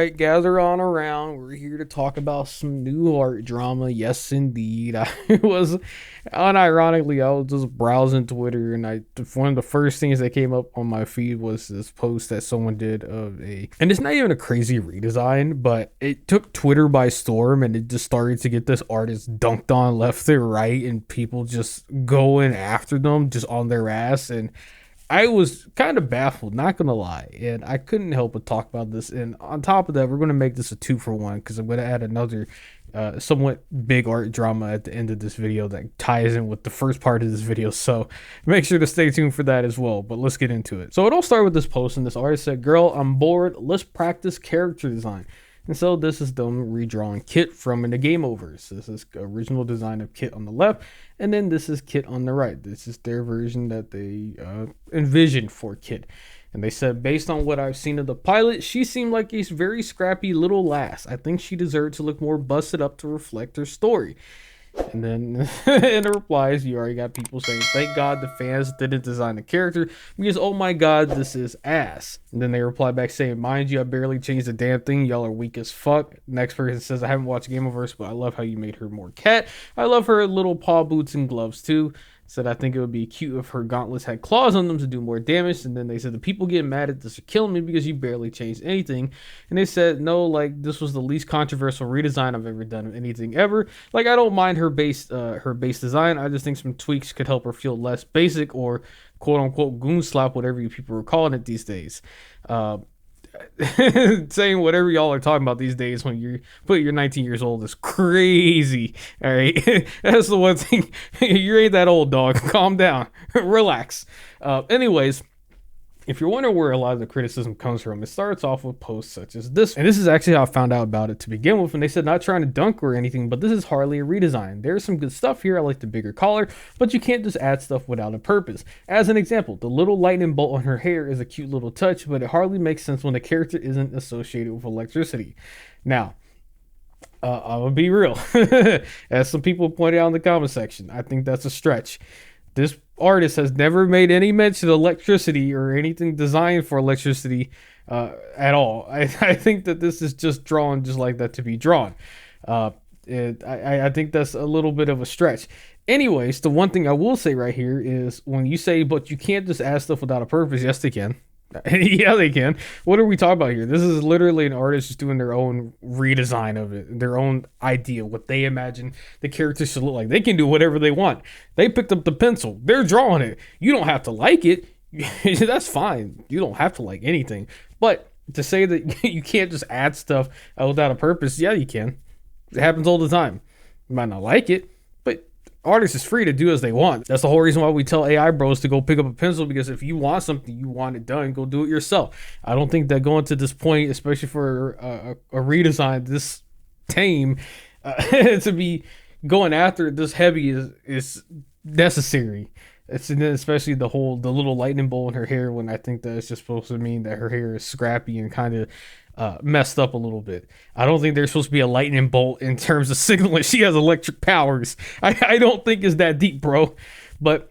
right, gather on around. We're here to talk about some new art drama. Yes, indeed. I was, unironically, I was just browsing Twitter, and one of the first things that came up on my feed was this post that someone did and it's not even a crazy redesign, but it took Twitter by storm, and it just started to get this artist dunked on left and right, and people just going after them just on their ass. And I was kind of baffled, not gonna lie, and I couldn't help but talk about this. And on top of that, we're gonna make this a 2-for-1 because I'm gonna add another somewhat big art drama at the end of this video that ties in with the first part of this video. So make sure to stay tuned for that as well. But let's get into it. So it all started with this post, and this artist said, "Girl, I'm bored. Let's practice character design." And so this is them redrawing Kit from in the Game Over. So this is original design of Kit on the left, and then this is Kit on the right. This is their version that they envisioned for Kit. And they said, based on what I've seen of the pilot, she seemed like a very scrappy little lass. I think she deserved to look more busted up to reflect her story. And then in the replies, you already got people saying, thank God the fans didn't design the character because, oh my God, this is ass. And then they reply back saying, mind you, I barely changed a damn thing. Y'all are weak as fuck. Next person says, I haven't watched Gameoverse, but I love how you made her more cat. I love her little paw boots and gloves too. Said, I think it would be cute if her gauntlets had claws on them to do more damage. And then they said, the people getting mad at this are killing me because you barely changed anything. And they said, no, like, this was the least controversial redesign I've ever done of anything ever. Like, I don't mind her base design. I just think some tweaks could help her feel less basic, or quote unquote goon slap, whatever you people are calling it these days. Saying whatever y'all are talking about these days when you're 19 years old is crazy. All right. That's the one thing. You ain't that old, dog. Calm down. Relax. Anyways, if you're wondering where a lot of the criticism comes from, it starts off with posts such as this. And this is actually how I found out about it to begin with. And they said, not trying to dunk or anything, but this is hardly a redesign. There's some good stuff here. I like the bigger collar, but you can't just add stuff without a purpose. As an example, the little lightning bolt on her hair is a cute little touch, but it hardly makes sense when the character isn't associated with electricity. Now, I'm gonna be real. As some people pointed out in the comment section, I think that's a stretch. This artist has never made any mention of electricity or anything designed for electricity at all. I think that this is just drawn just like that to be drawn. I think that's a little bit of a stretch. Anyways, the one thing I will say right here is when you say, but you can't just add stuff without a purpose. Yes, they can. Yeah, they can. What are we talking about here? This is literally an artist just doing their own redesign of it, their own idea, what they imagine the character should look like. They can do whatever they want. They picked up the pencil. They're drawing it. You don't have to like it. That's fine. You don't have to like anything. But to say that you can't just add stuff without a purpose, yeah, you can. It happens all the time. You might not like it, but artists is free to do as they want. That's the whole reason why we tell AI bros to go pick up a pencil, because if you want something, you want it done, go do it yourself. I don't think that going to this point, especially for a redesign this tame, to be going after it this heavy is necessary. It's especially the little lightning bolt in her hair, when I think that it's just supposed to mean that her hair is scrappy and kind of messed up a little bit. I don't think there's supposed to be a lightning bolt in terms of signaling she has electric powers. I don't think it's that deep, bro. But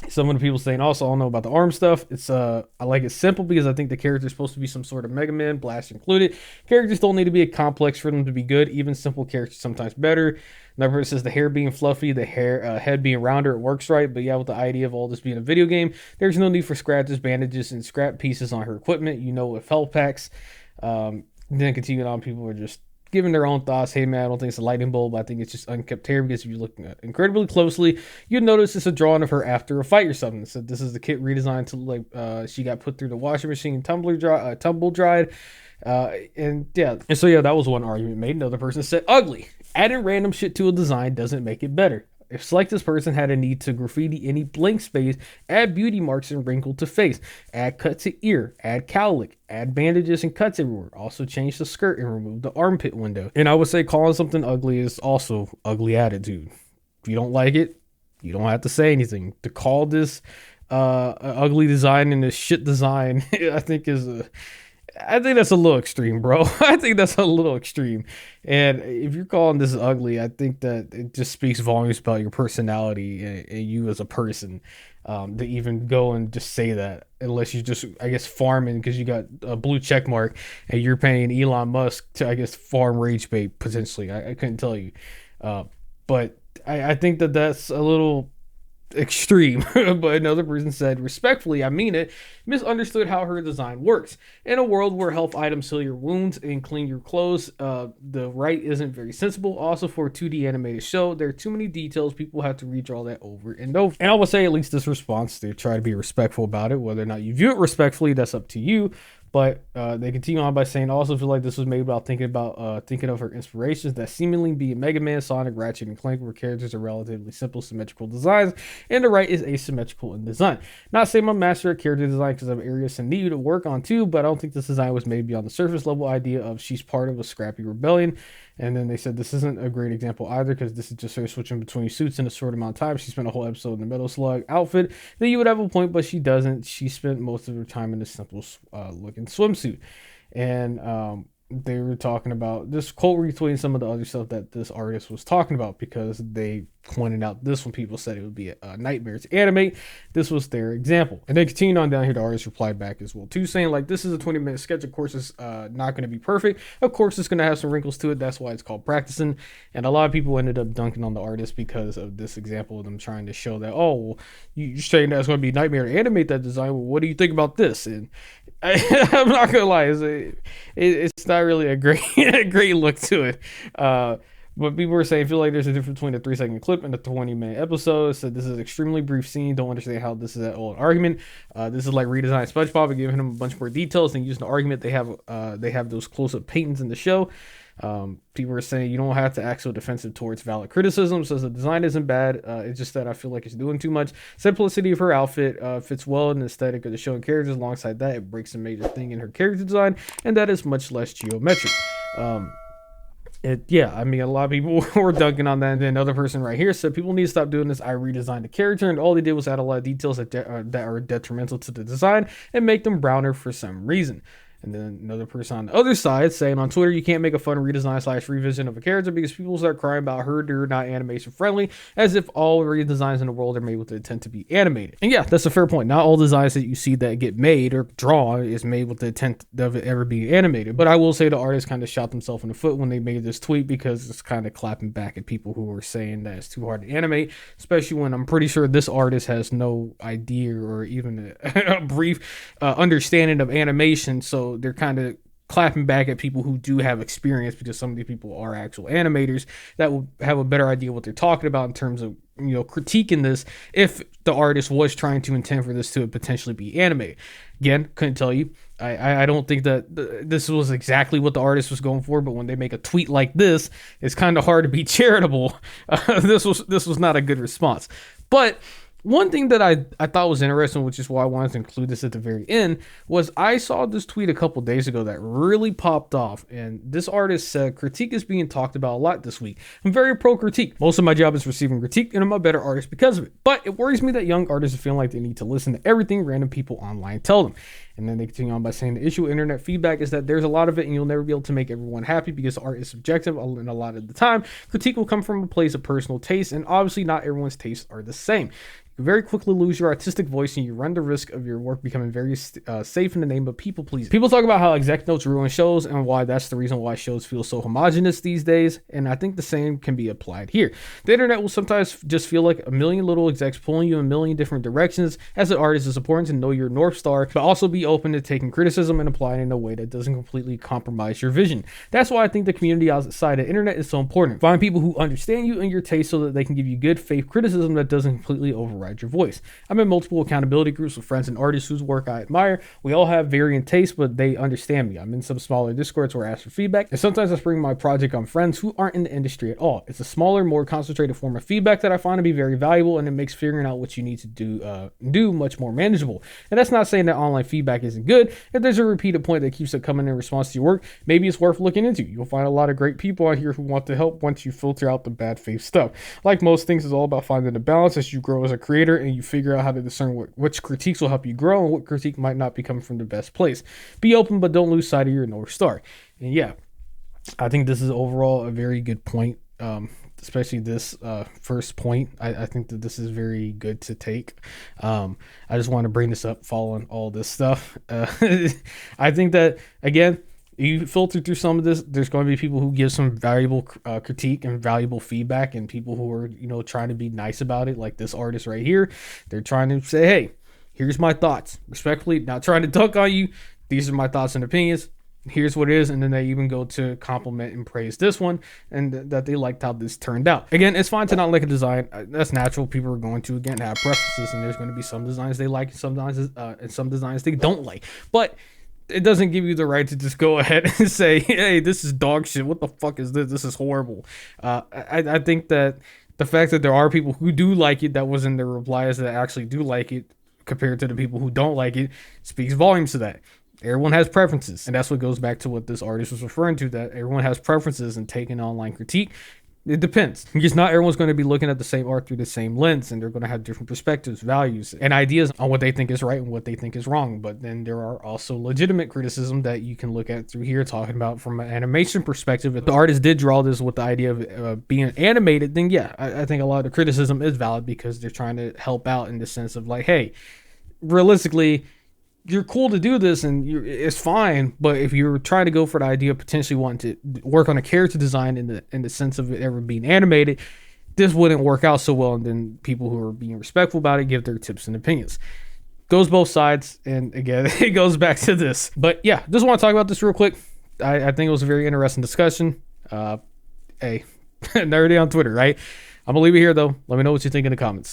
some of the people saying also, I don't know about the arm stuff. It's I like it simple because I think the character is supposed to be some sort of Mega Man, Blast included. Characters don't need to be a complex for them to be good. Even simple characters sometimes better. Another person says the hair being fluffy, the head being rounder, it works right. But yeah, with the idea of all this being a video game, there's no need for scratches, bandages, and scrap pieces on her equipment. You know, with health packs. Then continuing on, people are just giving their own thoughts. Hey man, I don't think it's a lightning bolt, but I think it's just unkept hair, because if you look incredibly closely, you'll notice it's a drawing of her after a fight or something. So this is the Kit redesign to like she got put through the washing machine, tumble dried. And yeah, and so yeah, that was one argument made. Another person said ugly. Adding random shit to a design doesn't make it better. If like this person had a need to graffiti any blank space, add beauty marks and wrinkle to face, add cut to ear, add cowlick, add bandages and cuts everywhere. Also change the skirt and remove the armpit window. And I would say calling something ugly is also ugly attitude. If you don't like it, you don't have to say anything. To call this ugly design and this shit design, I think is I think that's a little extreme, bro. I think that's a little extreme. And if you're calling this ugly, I think that it just speaks volumes about your personality and you as a person, to even go and just say that. Unless you just, I guess, farming because you got a blue check mark and you're paying Elon Musk to, I guess, farm rage bait potentially. I couldn't tell you. But I think that that's a little extreme. But another person said, respectfully, I mean it, misunderstood how her design works. In a world where health items heal your wounds and clean your clothes, the right isn't very sensible. Also, for a 2D animated show, there are too many details. People have to redraw that over and over. And I will say, at least this response, they try to be respectful about it. Whether or not you view it respectfully, that's up to you. But they continue on by saying, I also feel like this was made about thinking of her inspirations that seemingly be Mega Man, Sonic, Ratchet, and Clank, where characters are relatively simple, symmetrical designs, and the right is asymmetrical in design. Not saying I'm a master at character design because I have areas to need to work on too, but I don't think this design was made beyond the surface level idea of she's part of a scrappy rebellion. And then they said this isn't a great example either because this is just her switching between suits in a short amount of time. She spent a whole episode in the Metal Slug outfit. Then you would have a point, but she doesn't. She spent most of her time in a simple looking swimsuit. And they were talking about this quote retweeting some of the other stuff that this artist was talking about because they pointed out this when people said it would be a nightmare to animate. This was their example. And then continuing on down here, the artist replied back as well too, saying like, this is a 20-minute sketch. Of course it's not going to be perfect. Of course it's going to have some wrinkles to it. That's why it's called practicing. And a lot of people ended up dunking on the artist because of this example of them trying to show that, oh, well, you're saying that it's going to be a nightmare to animate that design. Well, what do you think about this? And I'm not gonna lie, it's not really a great look to it. But people were saying, feel like there's a difference between a 3-second clip and a 20-minute episode. So this is an extremely brief scene. Don't understand how this is an old argument. This is like redesigning SpongeBob and giving him a bunch more details and using the argument they have those close-up paintings in the show. People are saying you don't have to act so defensive towards valid criticism. Says the design isn't bad. It's just that I feel like it's doing too much. Simplicity of her outfit fits well in the aesthetic of the show and characters. Alongside that, it breaks a major thing in her character design, and that is much less geometric. I mean, a lot of people were dunking on that. And then another person right here said, people need to stop doing this. I redesigned the character, and all they did was add a lot of details that are detrimental to the design and make them browner for some reason. And then another person on the other side saying on Twitter, you can't make a fun redesign / revision of a character because people start crying about her, they're not animation friendly, as if all redesigns in the world are made with the intent to be animated. And yeah, that's a fair point. Not all designs that you see that get made or drawn is made with the intent of it ever being animated. But I will say the artist kind of shot themselves in the foot when they made this tweet because it's kind of clapping back at people who were saying that it's too hard to animate, especially when I'm pretty sure this artist has no idea or even a brief understanding of animation. So they're kind of clapping back at people who do have experience because some of these people are actual animators that will have a better idea what they're talking about in terms of, you know, critiquing this if the artist was trying to intend for this to potentially be animated. Again, couldn't tell you. I don't think that this was exactly what the artist was going for, but when they make a tweet like this, it's kind of hard to be charitable. This was not a good response. But one thing that I thought was interesting, which is why I wanted to include this at the very end, was I saw this tweet a couple days ago that really popped off. And this artist said, critique is being talked about a lot this week. I'm very pro critique. Most of my job is receiving critique, and I'm a better artist because of it. But it worries me that young artists are feeling like they need to listen to everything random people online tell them. And then they continue on by saying the issue with internet feedback is that there's a lot of it and you'll never be able to make everyone happy because art is subjective, and a lot of the time critique will come from a place of personal taste, and obviously not everyone's tastes are the same. You very quickly lose your artistic voice and you run the risk of your work becoming very safe in the name of people pleasing. People talk about how exec notes ruin shows and why that's the reason why shows feel so homogenous these days, and I think the same can be applied here. The internet will sometimes just feel like a million little execs pulling you in a million different directions. As an artist, it's important to know your North Star, but also be open to taking criticism and applying it in a way that doesn't completely compromise your vision. That's why I think the community outside the internet is so important. Find people who understand you and your taste so that they can give you good faith criticism that doesn't completely override your voice. I'm in multiple accountability groups with friends and artists whose work I admire. We all have varying tastes, but they understand me. I'm in some smaller discords where I ask for feedback, and sometimes I spring my project on friends who aren't in the industry at all. It's a smaller, more concentrated form of feedback that I find to be very valuable, and it makes figuring out what you need to do much more manageable. And that's not saying that online feedback feedback isn't good, if there's a repeated point that keeps it coming in response to your work, maybe it's worth looking into. You'll find a lot of great people out here who want to help once you filter out the bad faith stuff. Like most things, it's all about finding a balance as you grow as a creator and you figure out how to discern which critiques will help you grow and what critique might not be coming from the best place. Be open, but don't lose sight of your North Star. And yeah, I think this is overall a very good point. Especially this first point. I think that this is very good to take. I just want to bring this up following all this stuff. I think that, again, you filter through some of this, there's going to be people who give some valuable critique and valuable feedback, and people who are, trying to be nice about it, like this artist right here. They're trying to say, hey, here's my thoughts. Respectfully, not trying to dunk on you. These are my thoughts and opinions. Here's what it is. And then they even go to compliment and praise this one, and that they liked how this turned out. Again, it's fine to not like a design. That's natural. People are going to, again, have preferences, and there's going to be some designs they like and some designs they don't like. But it doesn't give you the right to just go ahead and say, hey, this is dog shit. What the fuck is this? This is horrible. I think that the fact that there are people who do like it, that was in their replies, that actually do like it, compared to the people who don't like it, speaks volumes to that. Everyone has preferences, and that's what goes back to what this artist was referring to, that everyone has preferences and taking online critique. It depends, because not everyone's going to be looking at the same art through the same lens, and they're going to have different perspectives, values, and ideas on what they think is right and what they think is wrong. But then there are also legitimate criticism that you can look at through here, talking about from an animation perspective. If the artist did draw this with the idea of being animated, then yeah, I think a lot of the criticism is valid, because they're trying to help out in the sense of like, hey, realistically, you're cool to do this and it's fine, but if you're trying to go for the idea of potentially wanting to work on a character design in the sense of it ever being animated, this wouldn't work out so well. And then people who are being respectful about it give their tips and opinions. Goes both sides, and again, it goes back to this. But yeah, just want to talk about this real quick. I think it was a very interesting discussion. Hey, nerdy on Twitter, right? I'm gonna leave it here though. Let me know what you think in the comments.